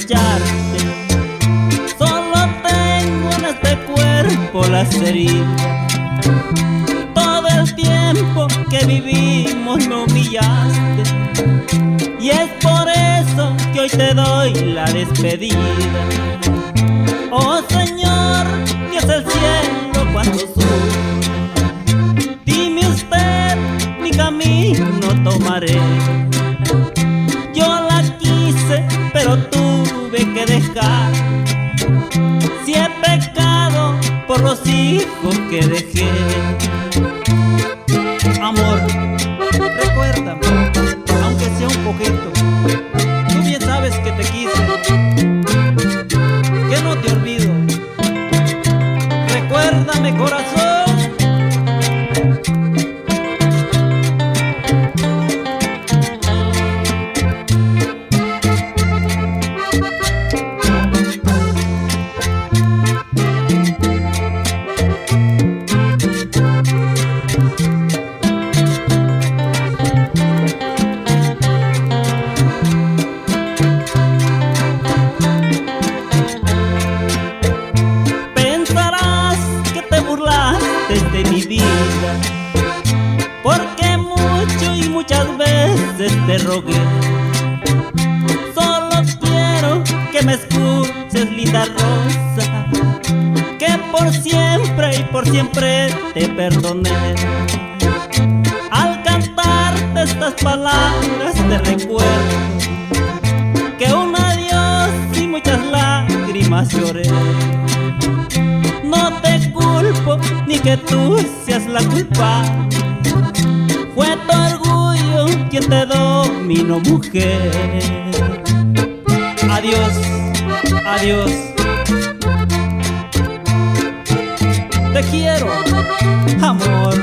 reprocharte. Solo tengo en este cuerpo las heridas. Todo el tiempo que vivimos me humillaste, y es por eso que hoy te doy la despedida. Oh Señor, que es el cielo cuando sube, dime usted, mi camino tomaré. Yo la quise, pero tuve que dejar. Si he pecado por los hijos que dejé. Amor, recuérdame, aunque sea un poquito. Tú bien sabes que te quise, que no te olvido. Recuérdame, corazón. De mi vida, porque mucho y muchas veces te rogué. Solo quiero que me escuches, linda rosa, que por siempre y por siempre te perdoné. Al cantarte estas palabras te recuerdo que un adiós y muchas lágrimas lloré. No te culpo ni que tú seas la culpable, fue tu orgullo quien te dominó, mujer. Adiós, adiós. Te quiero, amor.